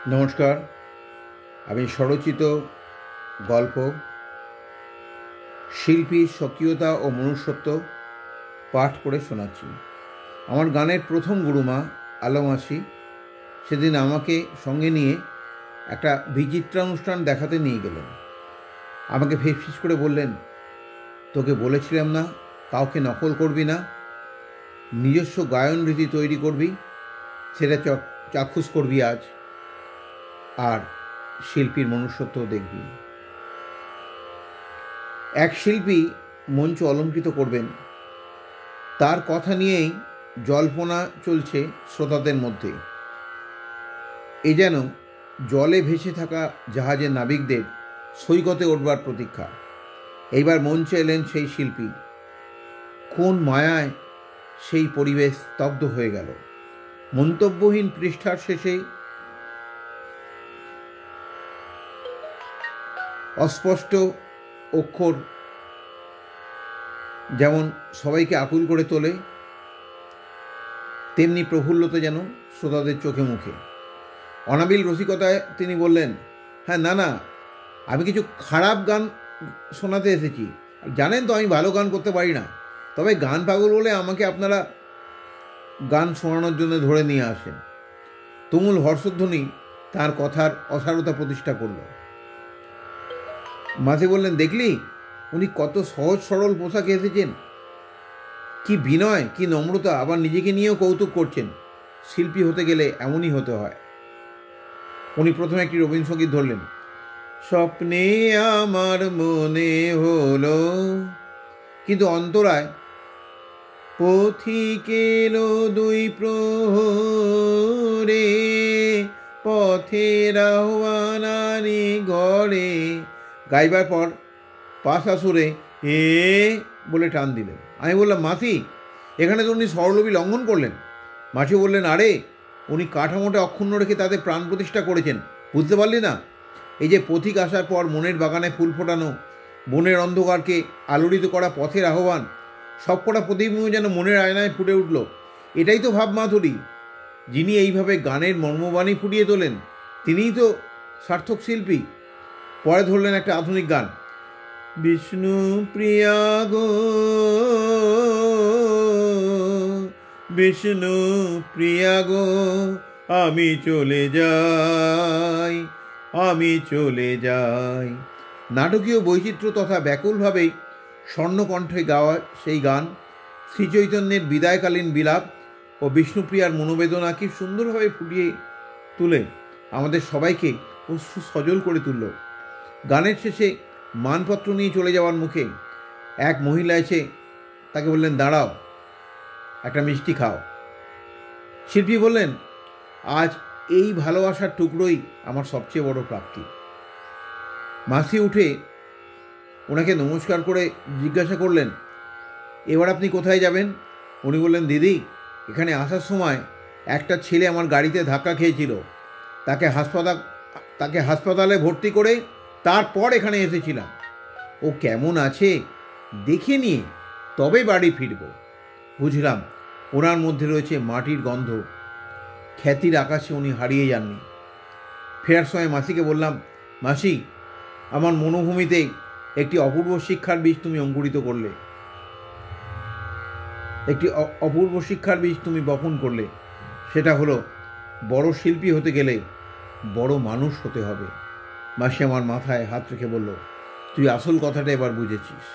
নমস্কার। আমি স্বরচিত গল্প শিল্পীর স্বকীয়তা ও মনুষ্যত্ব পাঠ করে শোনাচ্ছি। আমার গানের প্রথম গুরুমা আলমাসি সেদিন আমাকে সঙ্গে নিয়ে একটা বিচিত্রানুষ্ঠান দেখাতে নিয়ে গেলেন। আমাকে ফিসফিস করে বললেন, তোকে বলেছিলাম না কাউকে নকল করবি না, নিজস্ব গায়ন রীতি তৈরি করবি, সেটা চাক্ষুষ করবি আজ, আর শিল্পীর মনুষ্যত্ব দেখবি। এক শিল্পী মঞ্চ অলঙ্কৃত করবেন, তার কথা নিয়েই জল্পনা চলছে শ্রোতাদের মধ্যে। এ যেন জলে ভেসে থাকা জাহাজের নাবিকদের সৈকতে উঠবার প্রতীক্ষা। এইবার মঞ্চে এলেন সেই শিল্পী। কোন মায়ায় সেই পরিবেশ স্তব্ধ হয়ে গেল। মন্তব্যহীন পৃষ্ঠার শেষে অস্পষ্ট অক্ষর যেমন সবাইকে আকুল করে তোলে, তেমনি প্রফুল্লতা যেন শ্রোতাদের চোখে মুখে। অনাবিল রসিকতায় তিনি বললেন, হ্যাঁ, না, আমি কিছু খারাপ গান শোনাতে এসেছি। জানেন তো আমি ভালো গান করতে পারি না, তবে গান পাগল বলে আমাকে আপনারা গান শোনানোর জন্য ধরে নিয়ে আসেন। তুমুল হর্ষধ্বনি তার কথার অসারতা প্রতিষ্ঠা করল। মাঝে বললেন, দেখলি উনি কত সহজ সরল পোশাকে এসেছেন, কি বিনয়, কি নম্রতা, আবার নিজেকে নিয়েও কৌতুক করছেন। শিল্পী হতে গেলে এমনই হতে হয়। উনি প্রথমে একটি রবীন্দ্রসঙ্গীত ধরলেন। স্বপ্নে আমার মনে হলো, কিন্তু অন্তরায় পথিক এলো দুই প্রহরে, পথের আহ্বানানি ঘরে। গাইবার পর পাশা সুরে এ বলে টান দিলেন। আমি বললাম, মাসি, এখানে তো উনি স্বরলিপি লঙ্ঘন করলেন। মাসি বললেন, আরে উনি কাঠামোটা অক্ষুণ্ণ রেখে তাদের প্রাণ প্রতিষ্ঠা করেছেন, বুঝতে পারলি না? এই যে পথিক আসার পর মনের বাগানে ফুল ফোটানো, বনের অন্ধকারকে আলোড়িত করা পথের আহ্বান, সবকটা প্রতিবিম্ব যেন মনের আয়নায় ফুটে উঠল। এটাই তো ভাবমাধুরী। যিনি এইভাবে গানের মর্মবাণী ফুটিয়ে তোলেন, তিনিই তো সার্থক শিল্পী। পরে ধরলেন একটা আধুনিক গান, বিষ্ণু প্রিয়া গো, বিষ্ণু প্রিয়া গো, আমি চলে যাই, আমি চলে যাই। নাটকীয় বৈচিত্র্য তথা ব্যাকুলভাবেই স্বর্ণকণ্ঠে গাওয়া সেই গান শ্রীচৈতন্যের বিদায়কালীন বিলাপ ও বিষ্ণুপ্রিয়ার মনোবেদনা কি সুন্দরভাবে ফুটিয়ে তুলে আমাদের সবাইকে অশ্রু সজল করে তুলল। গানের শেষে মানপত্র নিয়ে চলে যাওয়ার মুখে এক মহিলা এসে তাকে বললেন, দাঁড়াও, একটা মিষ্টি খাও। শিল্পী বললেন, আজ এই ভালোবাসার টুকরোই আমার সবচেয়ে বড় প্রাপ্তি। মাসি উঠে ওনাকে নমস্কার করে জিজ্ঞাসা করলেন, এবার আপনি কোথায় যাবেন? উনি বললেন, দিদি, এখানে আসার সময় একটা ছেলে আমার গাড়িতে ধাক্কা খেয়েছিল, তাকে হাসপাতালে ভর্তি করে তারপর এখানে এসেছিলাম। ও কেমন আছে দেখে নিয়ে তবে বাড়ি ফিরব। বুঝলাম ওনার মধ্যে রয়েছে মাটির গন্ধ। খ্যাতির আকাশে উনি হারিয়ে যাননি। ফেরার সময় মাসিকে বললাম, মাসি, আমার মনোভূমিতে একটি অপূর্ব শিক্ষার বীজ তুমি অঙ্কুরিত করলে, একটি অপূর্ব শিক্ষার বীজ তুমি বপন করলে। সেটা হলো, বড় শিল্পী হতে গেলে বড় মানুষ হতে হবে। মাসি আমার মাথায় হাত রেখে বলল, তুই আসল কথাটা এবার বুঝেছিস।